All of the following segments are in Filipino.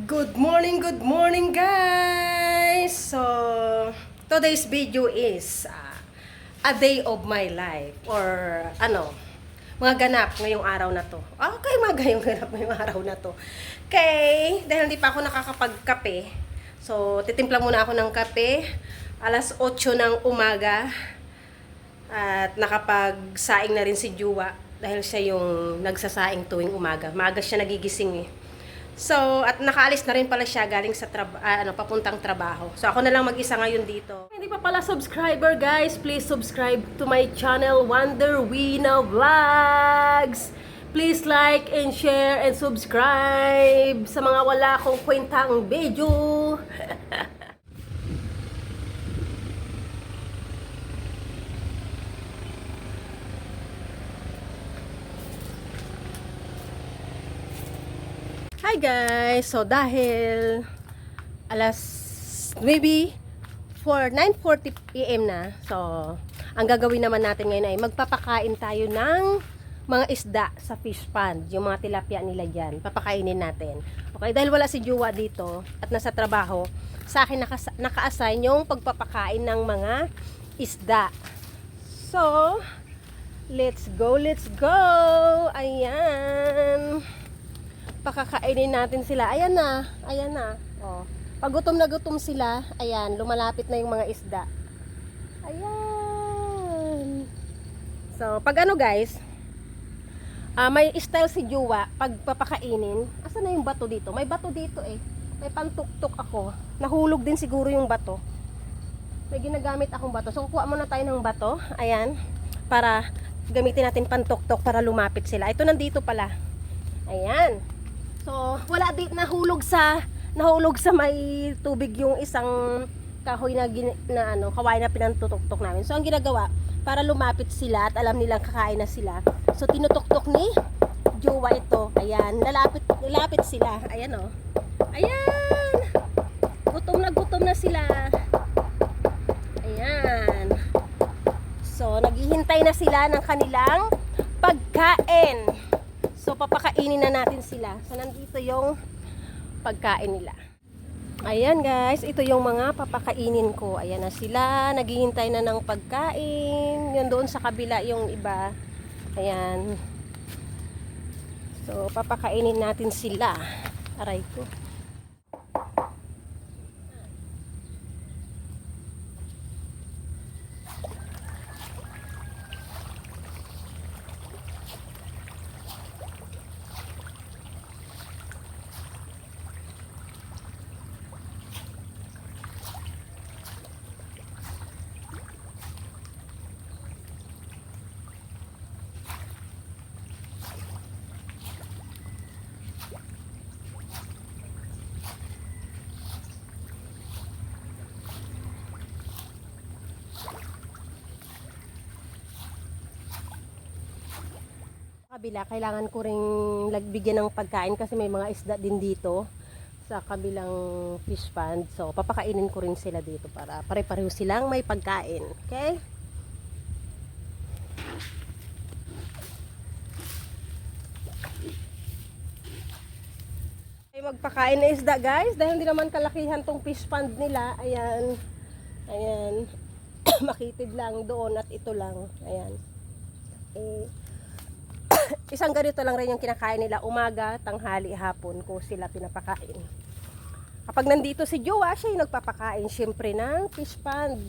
Good morning guys! So, today's video is a day of my life or mga ganap ngayong araw na to. Okay, mga ganap ngayong araw na to. Okay, dahil hindi pa ako nakakapagkape, so titimpla muna ako ng kape. Alas 8 ng umaga at nakapagsaing na rin si Juwa dahil siya yung nagsasaing tuwing umaga. Maaga siya nagigising eh. So, at nakaalis na rin pala siya galing sa papuntang trabaho. So, ako na lang mag-isa ngayon dito. Hindi pa pala subscriber, guys, please subscribe to my channel, Wonder Wina Vlogs. Please like and share and subscribe sa mga wala akong kwentang video. Hi guys! So dahil maybe 9:40 PM na. So ang gagawin naman natin ngayon ay magpapakain tayo ng mga isda sa fish pond. Yung mga tilapia nila dyan. Papakainin natin. Okay, dahil wala si Juwa dito at nasa trabaho, sa akin naka-assign yung pagpapakain ng mga isda. So, let's go! Ayan! Pakakainin natin sila. Ayan na. Oh. Pag gutom na gutom sila, ayan, lumalapit na yung mga isda. Ayan. So, pag guys, may style si Juwa pag papakainin. Asa na yung bato dito? May bato dito eh. May pantuktok ako. Nahulog din siguro yung bato. May ginagamit akong bato. So, kukuha muna tayo ng bato. Ayan. Para gamitin natin pantuktok para lumapit sila. Ito nandito pala. Ayan. So, wala din nahulog sa may tubig yung isang kahoy na kawain na pinantutok-tok namin. So, ang ginagawa, para lumapit sila at alam nilang kakain na sila. So, tinutok-tok ni Juwa ito. Ayan, lalapit sila. Ayan oh. Ayan. Gutom na sila. Ayan. So, naghihintay na sila ng kanilang pagkain. So, papakainin na natin sila. So, nandito yung pagkain nila. Ayan guys, ito yung mga papakainin ko. Ayan na sila, naghihintay na ng pagkain. Yun doon sa kabila yung iba. Ayan. So, papakainin natin sila. Aray ko. Kabila, kailangan ko ring bigyan ng pagkain kasi may mga isda din dito sa kabilang fish pond. So, papakainin ko rin sila dito para pare-pareho silang may pagkain. Okay? Ay, magpakain na isda guys dahil hindi naman kalakihan tong fish pond nila. Ayan. Ayan. Makitid lang doon at ito lang. Ayan. Isang ganito lang rin yung kinakain nila umaga, tanghali, hapon ko sila pinapakain. Kapag nandito si Juwa, siya yung nagpapakain syempre ng fish pond.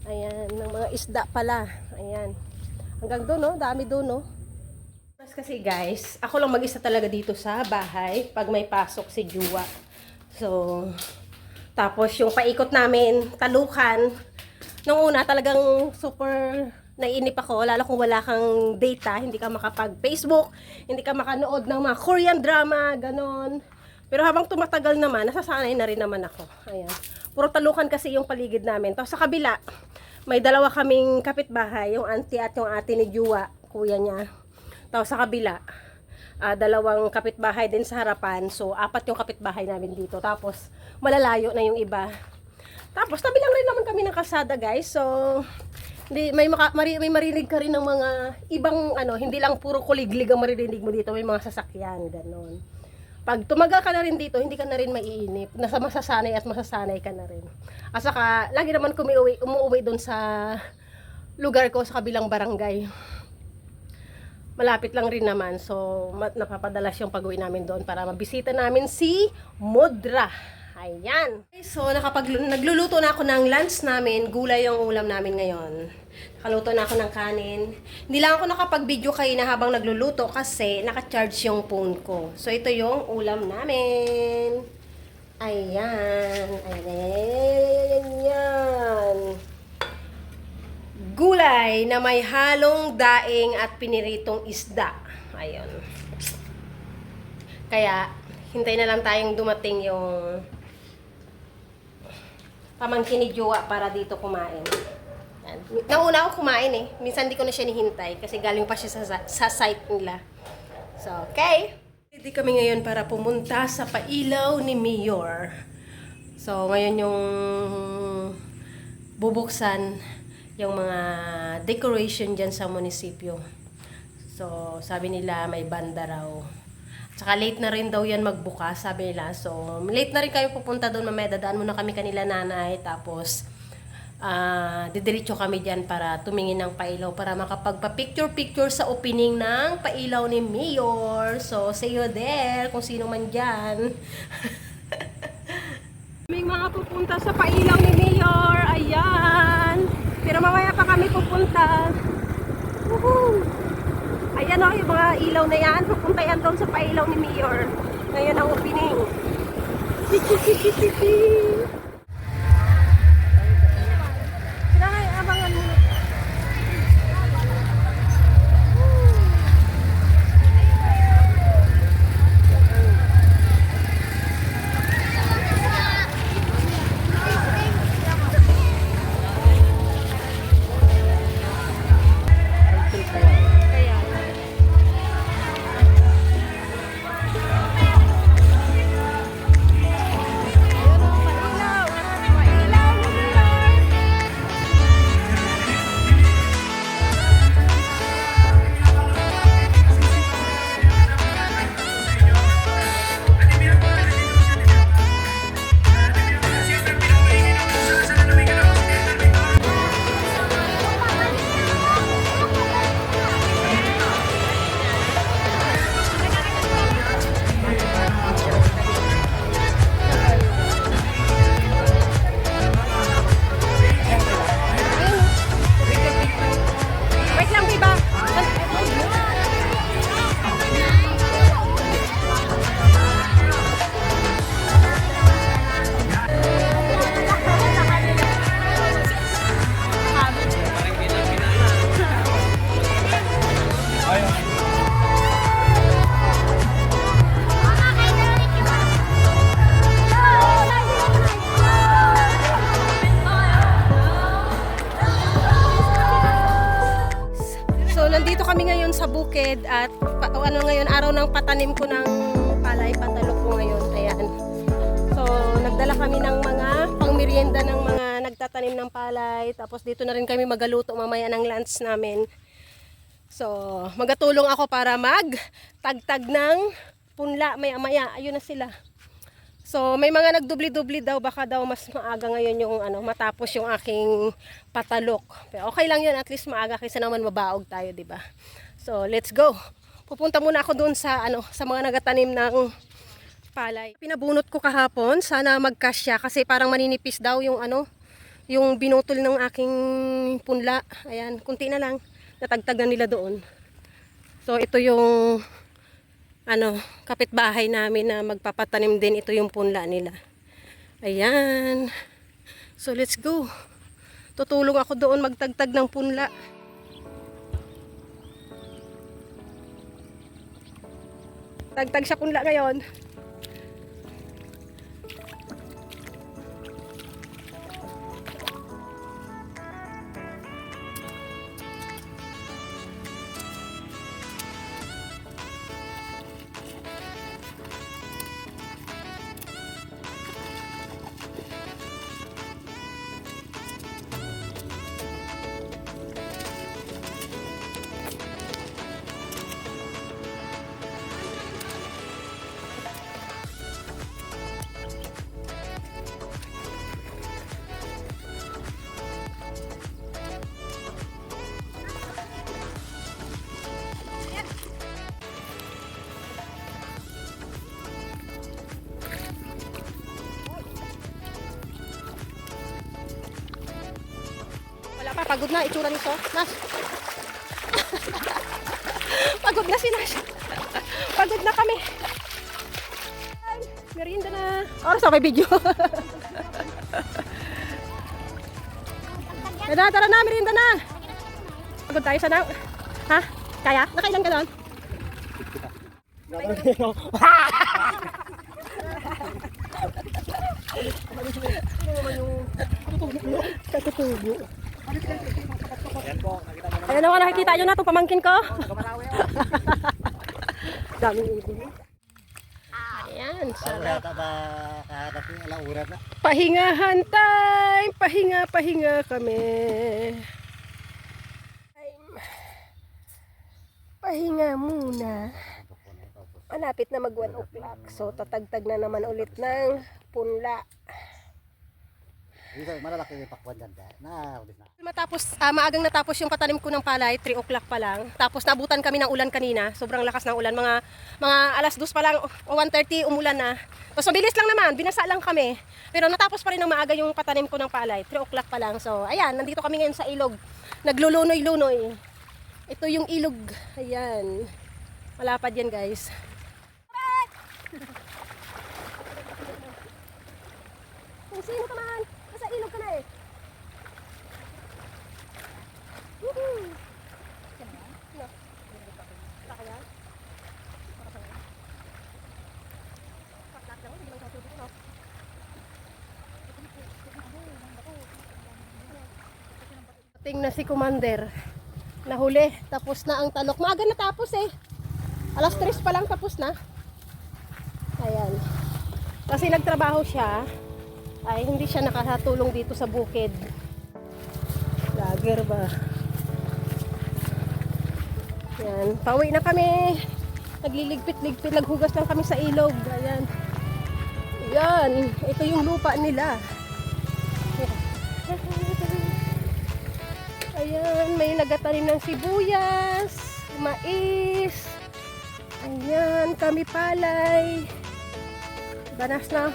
Ayan, ng mga isda pala. Ayan. Hanggang doon, no? Dami doon, no? Kasi guys, ako lang mag-isa talaga dito sa bahay pag may pasok si Juwa. So, tapos yung paikot namin, talukan. Nung una talagang super naiinip ako, lalo kung wala kang data, hindi ka makapag-Facebook, hindi ka makanood ng mga Korean drama, ganon. Pero habang tumatagal naman, nasasanay na rin naman ako. Ayan. Puro talukan kasi yung paligid namin. Tapos sa kabila, may dalawa kaming kapitbahay, yung auntie at yung ate ni Juwa, kuya niya. Tapos sa kabila, dalawang kapitbahay din sa harapan. So, 4 yung kapitbahay namin dito. Tapos, malalayo na yung iba. Tapos, tabi lang rin naman kami ng kalsada, guys. So, may marinig ka rin ng mga ibang hindi lang puro kuliglig ang maririnig mo dito, may mga sasakyan ganon. Pag tumagal ka na rin dito, hindi ka na rin maiinip. Nasa masasanay at masasanay ka na rin. At saka, lagi naman umuwi doon sa lugar ko sa kabilang barangay. Malapit lang rin naman. So, napapadalas yung pag-uwi namin doon para mabisita namin si Mudra. Ayan. So, nagluluto na ako ng lunch namin. Gulay yung ulam namin ngayon. Nakaluto na ako ng kanin. Hindi lang ako nakapag-video kayo na habang nagluluto kasi naka-charge yung phone ko. So, ito yung ulam namin. Ayan. Ayan. Gulay na may halong daing at piniritong isda. Ayun. Kaya, hintay na lang tayong dumating yung pamangkin ni Jowa para dito kumain. Yan. Nauna ako kumain eh. Minsan di ko na siya nihintay kasi galing pa siya sa site nila. So, okay. Ready kami ngayon para pumunta sa pailaw ni Mayor. So, ngayon yung bubuksan yung mga decoration dyan sa munisipyo. So, sabi nila may banda raw. Tsaka late na rin daw yan magbukas, sabi nila. So, late na rin kayo pupunta doon. Mamaya dadaan muna kami kanila nanay. Tapos, didiretso kami dyan para tumingin ng pailaw. Para makapagpa-picture-picture sa opening ng pailaw ni Mayor. So, see you there kung sino man dyan. May mga pupunta sa pailaw ni Mayor. Ayan. Pero mamaya pa kami pupunta. Woohoo! Ayan o, yung mga ilaw na yan. Pupunta yan doon sa pailaw ni Mayor. Ngayon ang opening. Kailangan abangan mo. Nandito kami ngayon sa bukid at ngayon araw ng patanim ko ng palay, pantalok ko ngayon. Ayan. So, nagdala kami ng mga pangmerienda ng mga nagtatanim ng palay. Tapos dito na rin kami magaluto mamaya ng lunch namin. So, magatulong ako para magtagtag ng punla maya-maya. Ayun na sila. So, may mga nagdubli-dubli daw, baka daw mas maaga ngayon yung matapos yung aking patalok. Pero okay lang yun, at least maaga kaysa naman mabaog tayo, 'di ba? So, let's go. Pupunta muna ako doon sa sa mga nagatanim ng palay. Pinabunot ko kahapon, sana magkasya kasi parang maninipis daw yung yung binutol ng aking punla. Ayan, kunti na lang. Natagtagan nila doon. So, ito yung kapitbahay namin na magpapatanim din. Ito yung punla nila. Ayan. So, let's go. Tutulong ako doon magtagtag ng punla. Tagtag sa punla ngayon. pagod na itsura nito. Nash. Pagod na si Nash. Pagod na kami. Merienda na. Oras na may video. Tara na, merienda na. Pagod tayo sa nang. Ha? Kaya? Nakailan ka doon? Katutubo. Ayan naman, nakikita nyo na itong pamangkin ko. Daming ibig. Ayan, sarap. Pahingahan time. Pahinga kami. Pahinga muna. Malapit na mag 1 o'clock. So, tatagtag na naman ulit ng punla. Malalaki yung pakwan dyan. Maagang natapos yung patanim ko ng palay, 3 o'clock pa lang. Tapos nabutan kami ng ulan kanina. Sobrang lakas ng ulan. Mga alas 2 pa lang, o 1:30 umulan na. Tapos mabilis lang naman, binasa lang kami. Pero natapos pa rin ng maaga yung patanim ko ng palay, 3 o'clock pa lang. So, ayan, nandito kami ngayon sa ilog. Naglulunoy-lunoy. Ito yung ilog. Ayan. Malapad yan, guys. Kung sino ka man, nasa ilog ka na eh. Woohoo! Tingnan si Commander. Nahuli. Tapos na ang talok. Maaga natapos eh. Alas 3 pa lang tapos na. Ayan. Kasi nagtrabaho siya. Ay hindi siya nakatulong dito sa bukid. Lager ba? Yan. Pauwi na kami. Nagliligpit-ligpit. Naghugas lang kami sa ilog. Ayan. Yan. Ito yung lupa nila. Ayan. May nagatanim ng sibuyas. Mais. Ayan. Kami palay. Banas na.